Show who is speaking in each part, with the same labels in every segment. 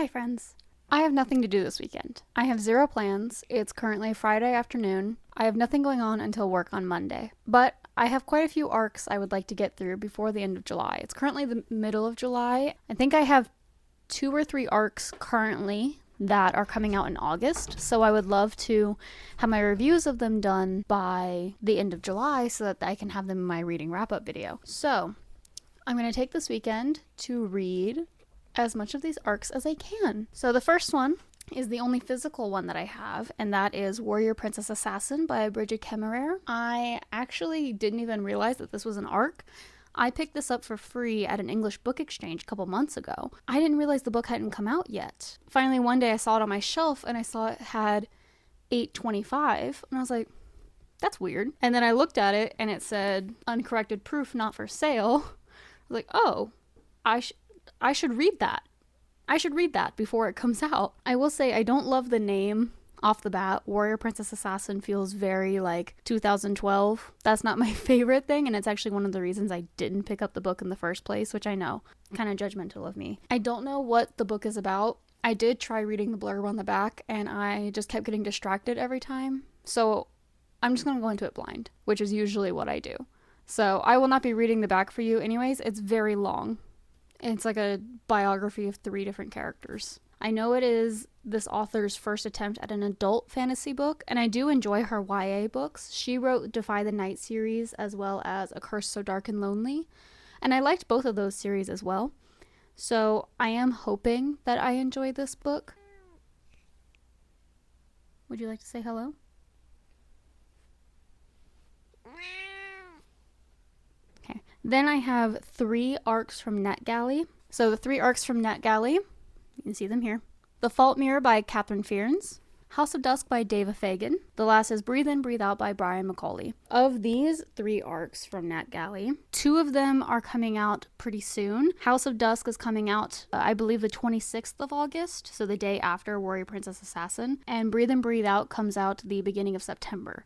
Speaker 1: Hi friends. I have nothing to do this weekend. I have zero plans. It's currently Friday afternoon. I have nothing going on until work on Monday. But I have quite a few arcs I would like to get through before the end of July. It's currently the middle of July. I think I have 2 or 3 arcs currently that are coming out in August, so I would love to have my reviews of them done by the end of July so that I can have them in my reading wrap-up video. So I'm going to take this weekend to read as much of these arcs as I can. So the first one is the only physical one that I have, and that is Warrior Princess Assassin by Brigid Kemmerer. I actually didn't even realize that this was an arc. I picked this up for free at an English book exchange a couple months ago. I didn't realize the book hadn't come out yet. Finally, one day I saw it on my shelf and I saw it had $8.25, and I was like, that's weird. And then I looked at it and it said uncorrected proof, not for sale. I was like, oh, I should read that. I should read that before it comes out. I will say I don't love the name off the bat. Warrior Princess Assassin feels very like 2012. That's not my favorite thing, and it's actually one of the reasons I didn't pick up the book in the first place, which I know, kind of judgmental of me. I don't know what the book is about. I did try reading the blurb on the back, and I just kept getting distracted every time. So I'm just going to go into it blind, which is usually what I do. So I will not be reading the back for you anyways. It's very long. It's like a biography of 3 different characters. I know it is this author's first attempt at an adult fantasy book, and I do enjoy her YA books. She wrote Defy the Night series as well as A Curse So Dark and Lonely, and I liked both of those series as well. So I am hoping that I enjoy this book. Would you like to say hello? Okay. Then I have 3 arcs from NetGalley. So the 3 arcs from NetGalley, you can see them here. The Fault Mirror by Catherine Fearns. House of Dusk by Deva Fagan. The last is Breathe In, Breathe Out by Brian McAuley. Of these 3 arcs from NetGalley, 2 of them are coming out pretty soon. House of Dusk is coming out, I believe, the 26th of August, so the day after Warrior Princess Assassin. And Breathe In, Breathe Out comes out the beginning of September.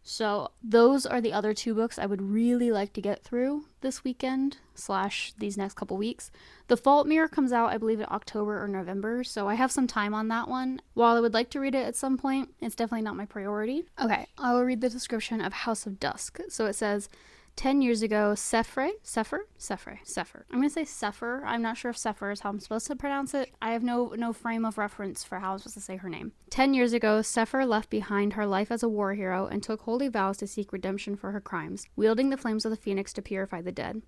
Speaker 1: So those are the other 2 books I would really like to get through this weekend / these next couple weeks. The Fault Mirror comes out, I believe, in October or November, so I have some time on that one. While I would like to read it at some point, it's definitely not my priority. Okay, I will read the description of House of Dusk. So it says, 10 years ago, Sephir. I'm going to say Sephir. I'm not sure if Sephir is how I'm supposed to pronounce it. I have no frame of reference for how I'm supposed to say her name. 10 years ago, Sephir left behind her life as a war hero and took holy vows to seek redemption for her crimes, wielding the flames of the phoenix to purify the dead.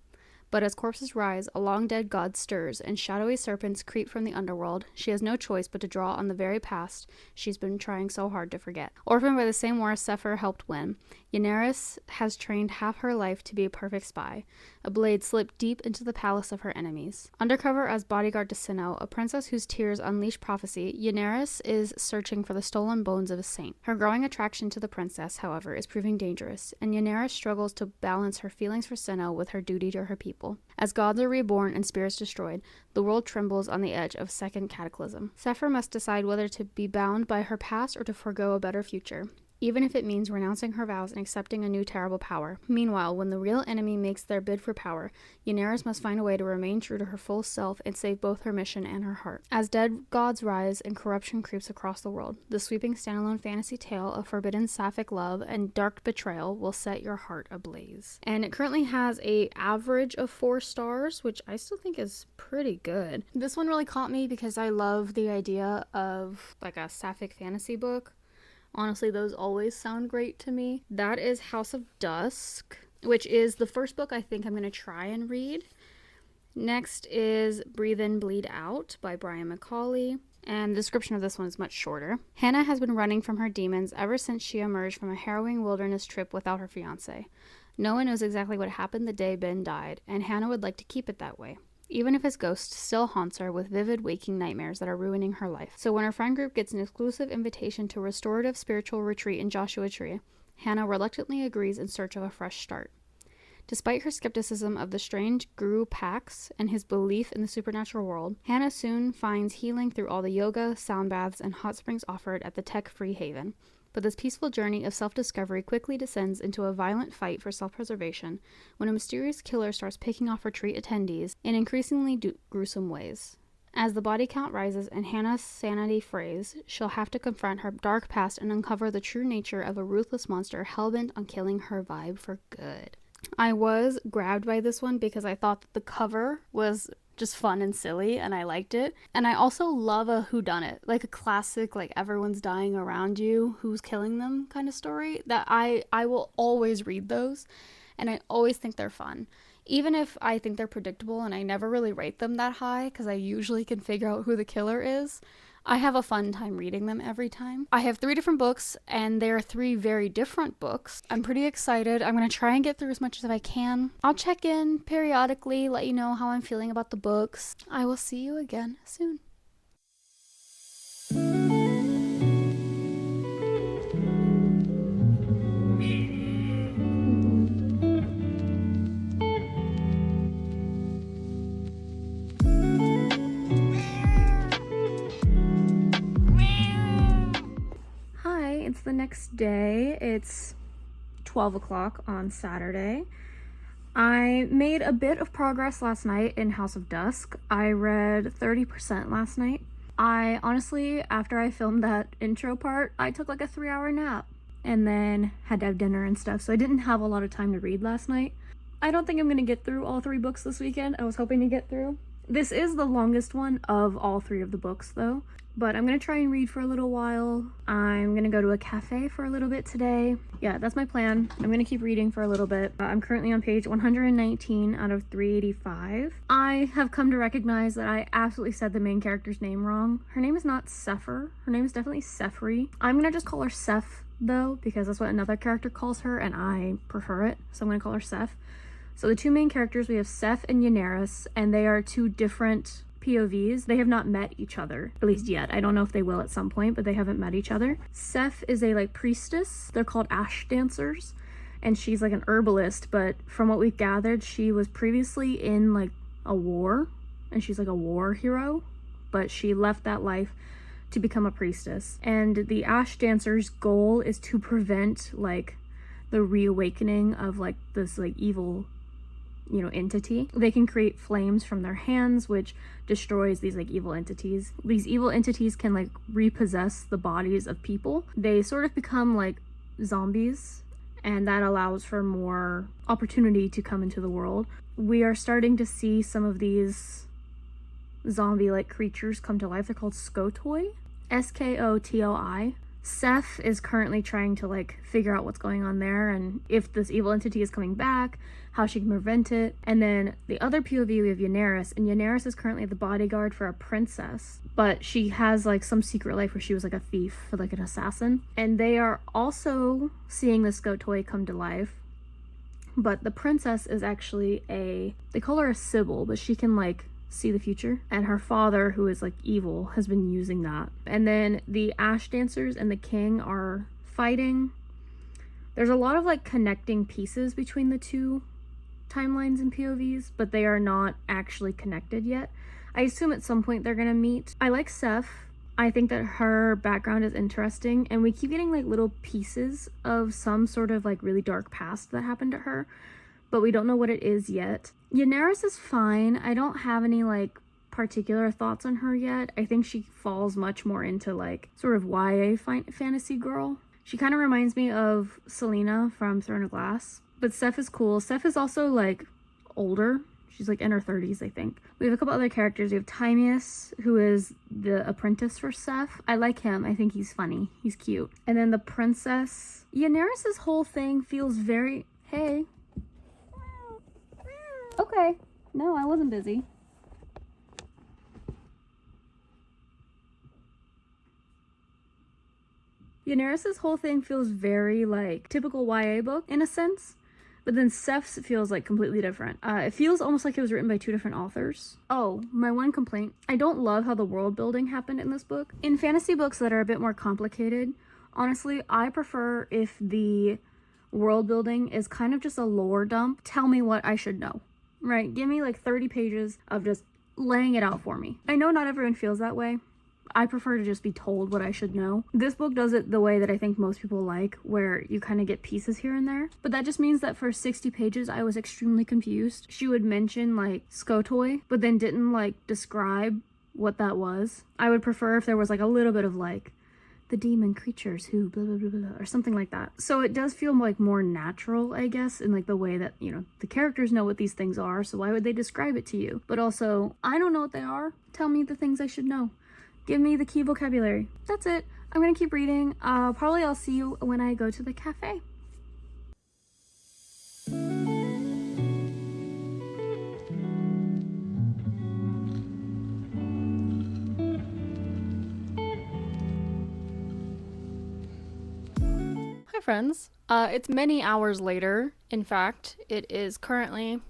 Speaker 1: But as corpses rise, a long-dead god stirs, and shadowy serpents creep from the underworld. She has no choice but to draw on the very past she's been trying so hard to forget. Orphaned by the same war Sephir helped win, Yenneris has trained half her life to be a perfect spy. A blade slipped deep into the palace of her enemies. Undercover as bodyguard to Sinnoh, a princess whose tears unleash prophecy, Yenneris is searching for the stolen bones of a saint. Her growing attraction to the princess, however, is proving dangerous, and Yenneris struggles to balance her feelings for Sinnoh with her duty to her people. As gods are reborn and spirits destroyed, the world trembles on the edge of second cataclysm. Sephir must decide whether to be bound by her past or to forego a better future, even if it means renouncing her vows and accepting a new terrible power. Meanwhile, when the real enemy makes their bid for power, Yenneris must find a way to remain true to her full self and save both her mission and her heart. As dead gods rise and corruption creeps across the world, the sweeping standalone fantasy tale of forbidden sapphic love and dark betrayal will set your heart ablaze. And it currently has an average of 4 stars, which I still think is pretty good. This one really caught me because I love the idea of like a sapphic fantasy book. Honestly, those always sound great to me. That is House of Dusk, which is the first book I think I'm going to try and read. Next is Breathe In, Bleed Out by Brian McAuley. And the description of this one is much shorter. Hannah has been running from her demons ever since she emerged from a harrowing wilderness trip without her fiancé. No one knows exactly what happened the day Ben died, and Hannah would like to keep it that way, even if his ghost still haunts her with vivid waking nightmares that are ruining her life. So when her friend group gets an exclusive invitation to a restorative spiritual retreat in Joshua Tree, Hannah reluctantly agrees in search of a fresh start. Despite her skepticism of the strange Guru Pax and his belief in the supernatural world, Hannah soon finds healing through all the yoga, sound baths, and hot springs offered at the tech-free haven. But this peaceful journey of self-discovery quickly descends into a violent fight for self-preservation when a mysterious killer starts picking off retreat attendees in increasingly gruesome ways. As the body count rises and Hannah's sanity frays, she'll have to confront her dark past and uncover the true nature of a ruthless monster hellbent on killing her vibe for good. I was grabbed by this one because I thought that the cover was just fun and silly and I liked it. And I also love a whodunit, like a classic, like everyone's dying around you, who's killing them kind of story. That I will always read those and I always think they're fun. Even if I think they're predictable and I never really rate them that high because I usually can figure out who the killer is, I have a fun time reading them every time. I have 3 different books and they are 3 very different books. I'm pretty excited. I'm going to try and get through as much as I can. I'll check in periodically, let you know how I'm feeling about the books. I will see you again soon. It's the next day. It's 12 o'clock on Saturday. I made a bit of progress last night in House of Dusk. I read 30% last night. I honestly, after I filmed that intro part, I took like a 3-hour nap and then had to have dinner and stuff, so I didn't have a lot of time to read last night. I don't think I'm gonna get through all 3 books this weekend. I was hoping to get through. This is the longest one of all 3 of the books though. But I'm gonna try and read for a little while. I'm gonna go to a cafe for a little bit today. Yeah, that's my plan. I'm gonna keep reading for a little bit. I'm currently on page 119 out of 385. I have come to recognize that I absolutely said the main character's name wrong. Her name is not Sepher. Her name is definitely Sefri. I'm gonna just call her Seph though, because that's what another character calls her and I prefer it. So I'm gonna call her Seph. So the 2 main characters, we have Seph and Yeneris, and they are 2 different POVs. They have not met each other, at least yet. I don't know if they will at some point, but they haven't met each other. Seph is a like priestess. They're called ash dancers, and she's like an herbalist, but from what we've gathered, she was previously in like a war, and she's like a war hero, but she left that life to become a priestess. And the ash dancers' goal is to prevent like the reawakening of like this like evil, you know, entity. They can create flames from their hands, which destroys these like evil entities. These evil entities can like repossess the bodies of people. They sort of become like zombies, and that allows for more opportunity to come into the world. We are starting to see some of these zombie-like creatures come to life. They're called Skotoi. Skotoi. Seph is currently trying to like figure out what's going on there and if this evil entity is coming back, how she can prevent it. And then the other POV, we have Yeneris, and Yeneris is currently the bodyguard for a princess, but she has like some secret life where she was like a thief or like an assassin. And they are also seeing the Skotoi come to life, but the princess is actually they call her a Sibyl, but she can like see the future, and her father, who is like evil, has been using that. And then the ash dancers and the king are fighting. There's a lot of like connecting pieces between the 2 timelines and POVs, but they are not actually connected yet. I assume at some point they're gonna meet. I like Seph. I think that her background is interesting, and we keep getting like little pieces of some sort of like really dark past that happened to her, but we don't know what it is yet. Yeneris is fine. I don't have any like particular thoughts on her yet. I think she falls much more into like sort of YA fantasy girl. She kind of reminds me of Selena from Throne of Glass. But Seph is cool. Seph is also like older. She's like in her 30s, I think. We have a couple other characters. We have Timaeus, who is the apprentice for Seph. I like him. I think he's funny. He's cute. And then the princess. Yeneris' whole thing feels very... Hey. Okay. No, I wasn't busy. Yeneris' whole thing feels very like typical YA book in a sense, but then Seph's feels like completely different. It feels almost like it was written by 2 different authors. Oh, my one complaint. I don't love how the world building happened in this book. In fantasy books that are a bit more complicated, honestly, I prefer if the world building is kind of just a lore dump. Tell me what I should know. Right, give me like 30 pages of just laying it out for me. I know not everyone feels that way. I prefer to just be told what I should know. This book does it the way that I think most people like, where you kind of get pieces here and there. But that just means that for 60 pages, I was extremely confused. She would mention like Skotoi, but then didn't like describe what that was. I would prefer if there was like a little bit of like the demon creatures who blah blah blah blah or something like that. So it does feel like more natural, I guess, in like the way that, you know, the characters know what these things are, so why would they describe it to you? But also, I don't know what they are. Tell me the things I should know. Give me the key vocabulary. That's it. I'm gonna keep reading. I'll see you when I go to the cafe. Hi friends. It's many hours later. In fact, it is currently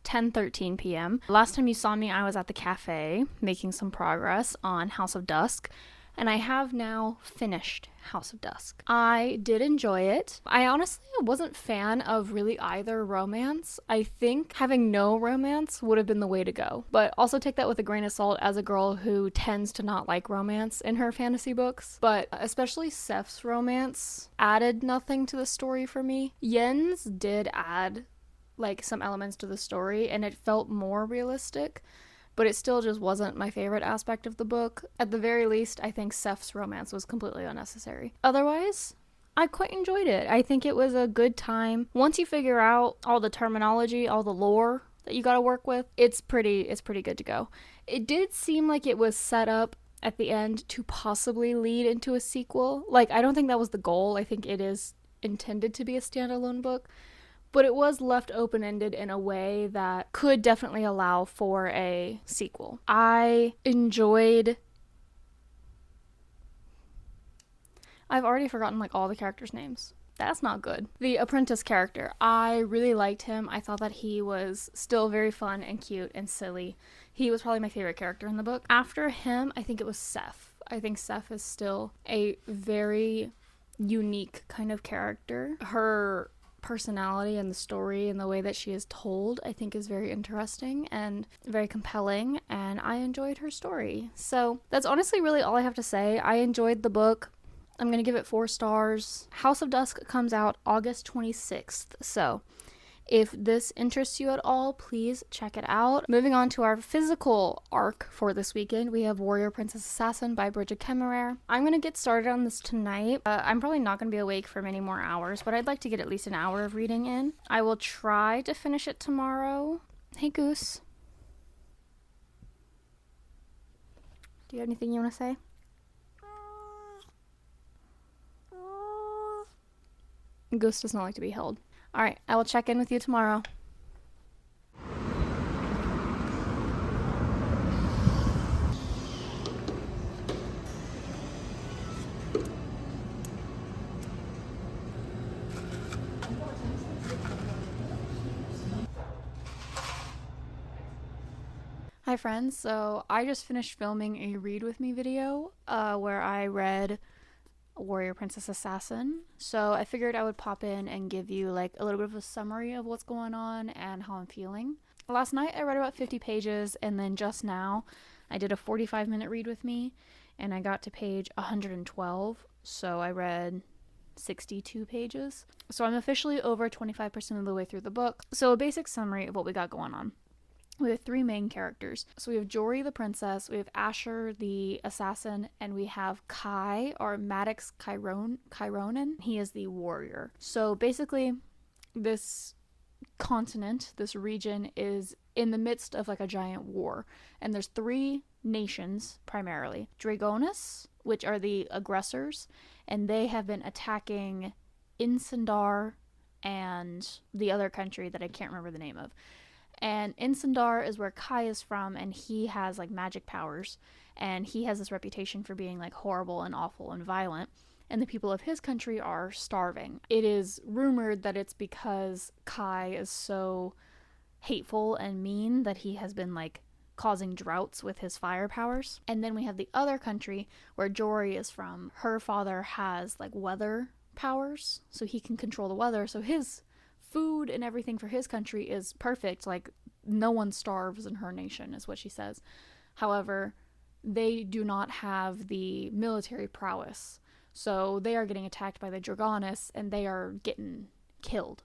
Speaker 1: 10:13 p.m. Last time you saw me, I was at the cafe making some progress on House of Dusk, and I have now finished House of Dusk. I did enjoy it. I honestly wasn't a fan of really either romance. I think having no romance would have been the way to go, but also take that with a grain of salt as a girl who tends to not like romance in her fantasy books. But especially Seph's romance added nothing to the story for me. Yen's did add like some elements to the story, and it felt more realistic, but it still just wasn't my favorite aspect of the book. At the very least, I think Seph's romance was completely unnecessary. Otherwise, I quite enjoyed it. I think it was a good time. Once you figure out all the terminology, all the lore that you gotta work with, it's pretty good to go. It did seem like it was set up at the end to possibly lead into a sequel. Like, I don't think that was the goal. I think it is intended to be a standalone book, but it was left open-ended in a way that could definitely allow for a sequel. I've already forgotten like all the characters' names. That's not good. The apprentice character, I really liked him. I thought that he was still very fun and cute and silly. He was probably my favorite character in the book. After him, I think it was Seph. I think Seph is still a very unique kind of character. Her personality and the story and the way that she is told, I think, is very interesting and very compelling, and I enjoyed her story. So that's honestly really all I have to say. I enjoyed the book. I'm gonna give it 4 stars. House of Dusk comes out August 26th, so if this interests you at all, please check it out. Moving on to our physical arc for this weekend, we have Warrior Princess Assassin by Brigid Kemmerer. I'm going to get started on this tonight. I'm probably not going to be awake for many more hours, but I'd like to get at least an hour of reading in. I will try to finish it tomorrow. Hey, Goose. Do you have anything you want to say? Goose does not like to be held. Alright, I will check in with you tomorrow. Hi friends, so I just finished filming a read with me video where I read Warrior Princess Assassin, so I figured I would pop in and give you like a little bit of a summary of what's going on and how I'm feeling. Last night I read about 50 pages, and then just now I did a 45-minute read with me, and I got to page 112, so I read 62 pages. So I'm officially over 25% of the way through the book. So a basic summary of what we got going on. We have 3 main characters. So we have Jory the princess, we have Asher the assassin, and we have Kai, or Maddox Chironen. He is the warrior. So basically, this continent, this region, is in the midst of like a giant war. And there's 3 nations, primarily. Dragonis, which are the aggressors, and they have been attacking Insandar and the other country that I can't remember the name of. And Insandar is where Kai is from, and he has like magic powers, and he has this reputation for being like horrible and awful and violent, and the people of his country are starving. It is rumored that it's because Kai is so hateful and mean that he has been like causing droughts with his fire powers. And then we have the other country where Jory is from. Her father has like weather powers, so he can control the weather, so his food and everything for his country is perfect. Like, no one starves in her nation, is what she says. However, they do not have the military prowess, so they are getting attacked by the Dragonis, and they are getting killed.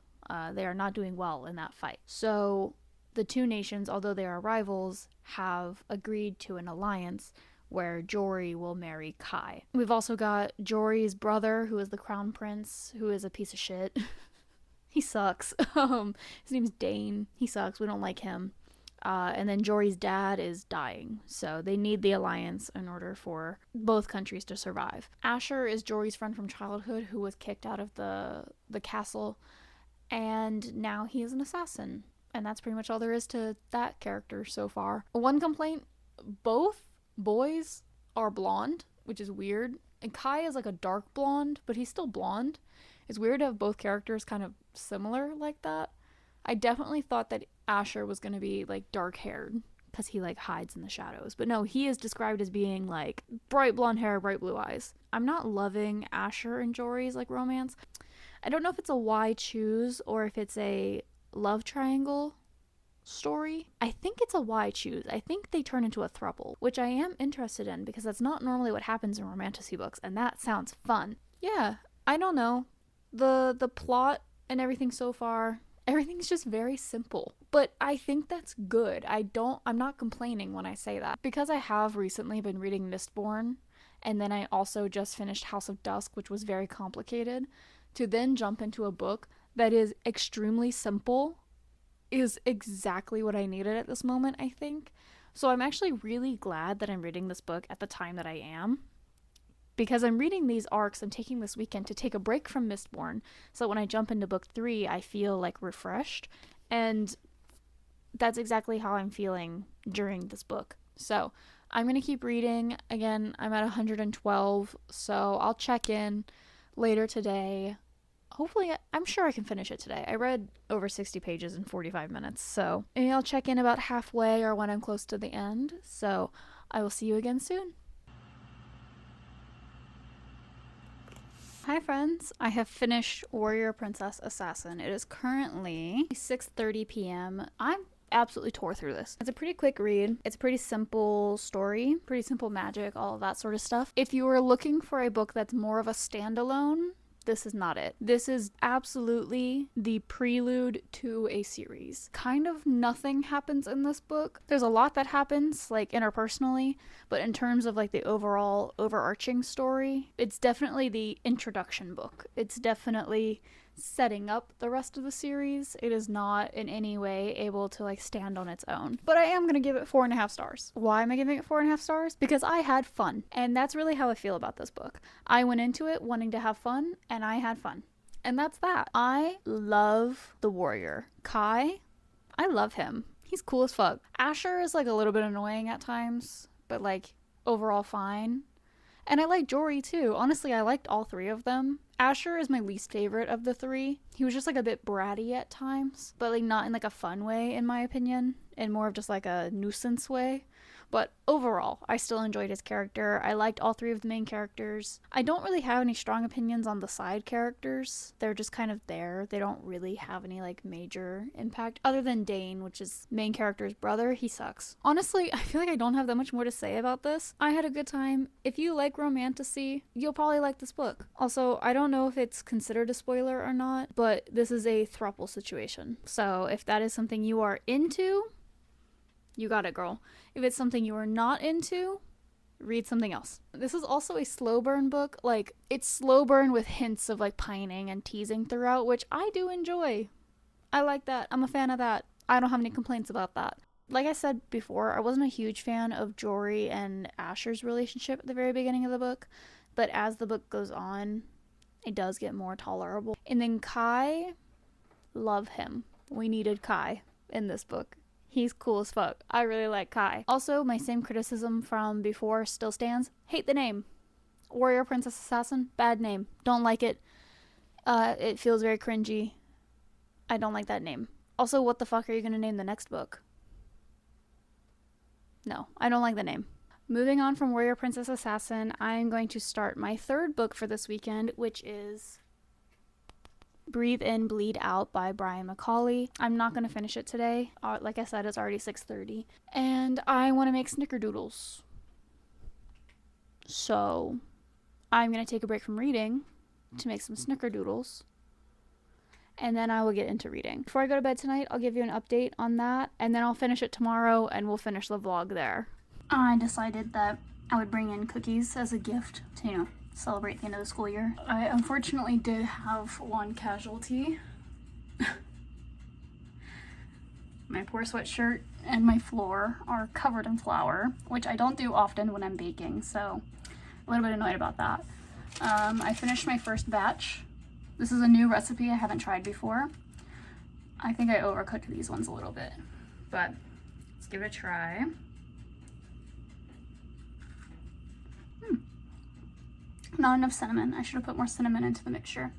Speaker 1: They are not doing well in that fight. So the two nations, although they are rivals, have agreed to an alliance where Jory will marry Kai. We've also got Jory's brother, who is the crown prince, who is a piece of shit. He sucks. His name's Dane. He sucks. We don't like him. And then Jory's dad is dying, so they need the alliance in order for both countries to survive. Asher is Jory's friend from childhood who was kicked out of the castle, and now he is an assassin. And that's pretty much all there is to that character so far. One complaint, both boys are blonde, which is weird. And Kai is like a dark blonde, but he's still blonde. It's weird to have both characters kind of similar like that. I definitely thought that Asher was going to be like dark haired because he like hides in the shadows. But no, he is described as being like bright blonde hair, bright blue eyes. I'm not loving Asher and Jory's like romance. I don't know if it's a why choose or if it's a love triangle story. I think it's a why choose. I think they turn into a throuple, which I am interested in because that's not normally what happens in romantasy books, and that sounds fun. Yeah, I don't know. The plot and everything so far, everything's just very simple. But I think that's good. I'm not complaining when I say that. Because I have recently been reading Mistborn, and then I also just finished House of Dusk, which was very complicated, to then jump into a book that is extremely simple is exactly what I needed at this moment, I think. So I'm actually really glad that I'm reading this book at the time that I am. Because I'm reading these arcs, I'm taking this weekend to take a break from Mistborn, so when I jump into book 3, I feel like refreshed. And that's exactly how I'm feeling during this book. So I'm going to keep reading. Again, I'm at 112, so I'll check in later today. Hopefully, I'm sure I can finish it today. I read over 60 pages in 45 minutes, so maybe I'll check in about halfway or when I'm close to the end. So I will see you again soon. Hi friends, I have finished Warrior Princess Assassin. It is currently 6:30 p.m. I'm absolutely tore through this. It's a pretty quick read. It's a pretty simple story, pretty simple magic, all of that sort of stuff. If you are looking for a book that's more of a standalone, this is not it. This is absolutely the prelude to a series. Kind of nothing happens in this book. There's a lot that happens, like interpersonally, but in terms of like the overall overarching story, it's definitely the introduction book. It's definitely setting up the rest of the series. It is not in any way able to like stand on its own. But I am gonna give it 4.5 stars. Why am I giving it 4.5 stars? Because I had fun. And that's really how I feel about this book. I went into it wanting to have fun, and I had fun. And that's that. I love the warrior. Kai, I love him. He's cool as fuck. Asher is like a little bit annoying at times, but like overall fine. And I like Jory too. Honestly, I liked all three of them. Asher is my least favorite of the three. He was just like a bit bratty at times, but like not in like a fun way in my opinion, and more of just like a nuisance way. But overall, I still enjoyed his character. I liked all three of the main characters. I don't really have any strong opinions on the side characters. They're just kind of there. They don't really have any like major impact other than Dane, which is main character's brother. He sucks. Honestly, I feel like I don't have that much more to say about this. I had a good time. If you like romantasy, you'll probably like this book. Also, I don't know if it's considered a spoiler or not, but this is a throuple situation. So if that is something you are into, you got it, girl. If it's something you are not into, read something else. This is also a slow burn book. Like, it's slow burn with hints of like pining and teasing throughout, which I do enjoy. I like that. I'm a fan of that. I don't have any complaints about that. Like I said before, I wasn't a huge fan of Jory and Asher's relationship at the very beginning of the book, but as the book goes on, it does get more tolerable. And then Kai, love him. We needed Kai in this book. He's cool as fuck. I really like Kai. Also, my same criticism from before still stands. Hate the name. Warrior Princess Assassin, bad name. Don't like it. It feels very cringy. I don't like that name. Also, what the fuck are you gonna name the next book? No, I don't like the name. Moving on from Warrior Princess Assassin, I'm going to start my third book for this weekend, which is Breathe In, Bleed Out by Brian McAuley. I'm not going to finish it today. Like I said, it's already 6:30. And I want to make snickerdoodles. So I'm going to take a break from reading to make some snickerdoodles. and then I will get into reading. Before I go to bed tonight, I'll give you an update on that, and then I'll finish it tomorrow, and we'll finish the vlog there. I decided that I would bring in cookies as a gift to, celebrate the end of the school year. I unfortunately did have one casualty. My poor sweatshirt and my floor are covered in flour, which I don't do often when I'm baking, so a little bit annoyed about that. I finished my first batch. This is a new recipe I haven't tried before. I think I overcooked these ones a little bit, but let's give it a try. Not enough cinnamon. I should have put more cinnamon into the mixture.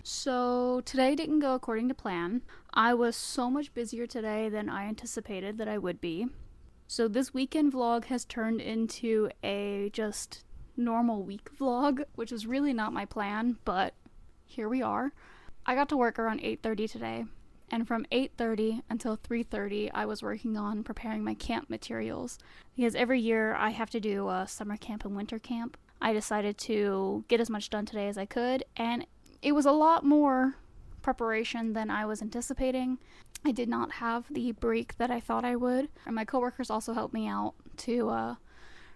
Speaker 1: So today didn't go according to plan. I was so much busier today than I anticipated that I would be. So this weekend vlog has turned into a just normal week vlog, which was really not my plan, but here we are. I got to work around 8:30 today, and from 8:30 until 3:30 I was working on preparing my camp materials, because every year I have to do a summer camp and winter camp. I decided to get as much done today as I could, and it was a lot more preparation than I was anticipating. I did not have the break that I thought I would, and my coworkers also helped me out to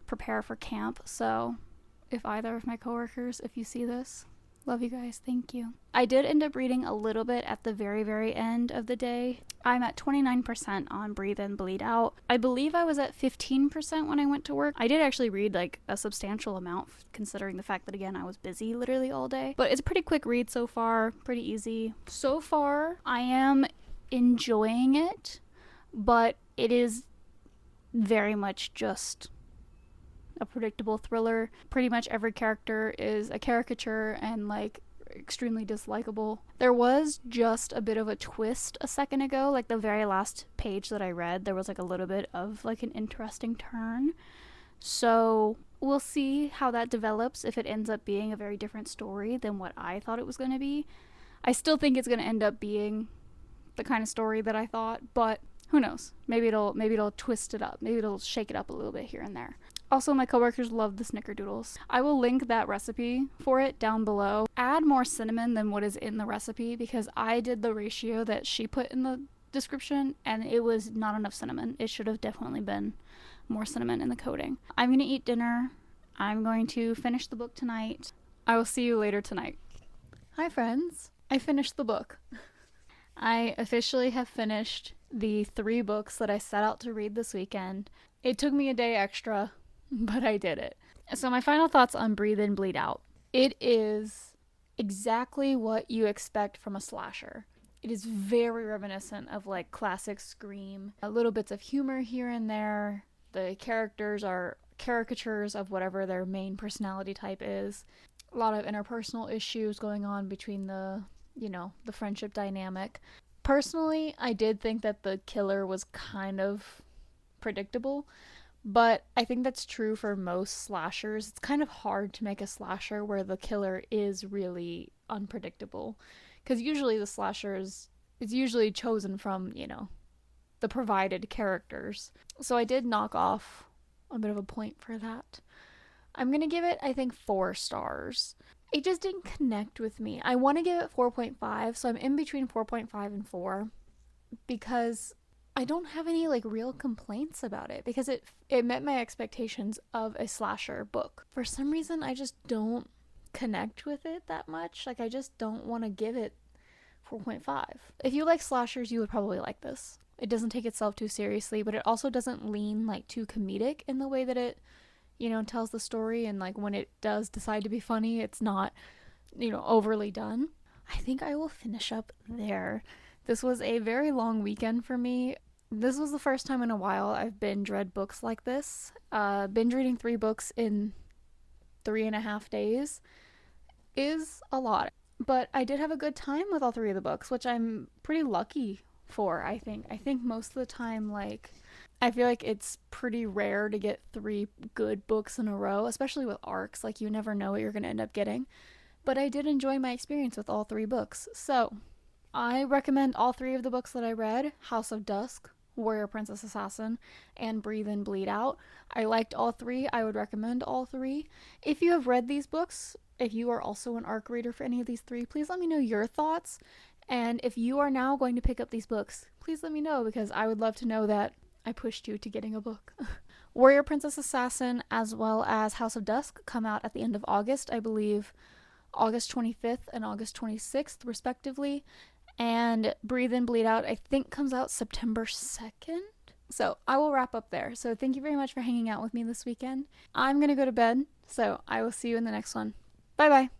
Speaker 1: prepare for camp. So if either of my coworkers, if you see this, love you guys, thank you. I did end up reading a little bit at the very end of the day. I'm at 29% on Breathe In, Bleed Out. I believe I was at 15% when I went to work. I did actually read like a substantial amount considering the fact that, again, I was busy literally all day. But it's a pretty quick read so far, pretty easy. So far, I am enjoying it, but it is very much just a predictable thriller. Pretty much every character is a caricature and like extremely dislikable. There was just a bit of a twist a second ago, like the very last page that I read, there was like a little bit of like an interesting turn. So we'll see how that develops, if it ends up being a very different story than what I thought it was going to be. I still think it's going to end up being the kind of story that I thought, but who knows? Maybe it'll twist it up. Maybe it'll shake it up a little bit here and there. Also, my coworkers love the Snickerdoodles. I will link that recipe for it down below. Add more cinnamon than what is in the recipe, because I did the ratio that she put in the description and it was not enough cinnamon. It should have definitely been more cinnamon in the coating. I'm gonna eat dinner. I'm going to finish the book tonight. I will see you later tonight. Hi friends. I finished the book. I officially have finished the 3 books that I set out to read this weekend. It took me a day extra, but I did it. So my final thoughts on Breathe In, Bleed Out. It is exactly what you expect from a slasher. It is very reminiscent of like classic Scream. Little bits of humor here and there. The characters are caricatures of whatever their main personality type is. A lot of interpersonal issues going on between the friendship dynamic. Personally, I did think that the killer was kind of predictable, but I think that's true for most slashers. It's kind of hard to make a slasher where the killer is really unpredictable, because usually the slashers is usually chosen from, the provided characters. So I did knock off a bit of a point for that. I'm gonna give it, I think, 4 stars. It just didn't connect with me. I want to give it 4.5, so I'm in between 4.5 and 4, because I don't have any like real complaints about it, because it met my expectations of a slasher book. For some reason, I just don't connect with it that much. Like, I just don't want to give it 4.5. If you like slashers, you would probably like this. It doesn't take itself too seriously, but it also doesn't lean like too comedic in the way that it tells the story, and like when it does decide to be funny, it's not, overly done. I think I will finish up there. This was a very long weekend for me. This was the first time in a while I've binge read books like this. Binge reading 3 books in 3.5 days is a lot. But I did have a good time with all three of the books, which I'm pretty lucky for, I think. I think most of the time, like, I feel like it's pretty rare to get three good books in a row, especially with arcs. Like, you never know what you're going to end up getting. But I did enjoy my experience with all three books. So, I recommend all three of the books that I read: House of Dusk, Warrior Princess Assassin, and Breathe In Bleed Out. I liked all three. I would recommend all three. If you have read these books, if you are also an arc reader for any of these three, please let me know your thoughts. And if you are now going to pick up these books, please let me know, because I would love to know that I pushed you to getting a book. Warrior Princess Assassin as well as House of Dusk come out at the end of August, I believe August 25th and August 26th, respectively. And Breathe In, Bleed Out, I think, comes out September 2nd. So I will wrap up there. So thank you very much for hanging out with me this weekend. I'm going to go to bed, so I will see you in the next one. Bye bye.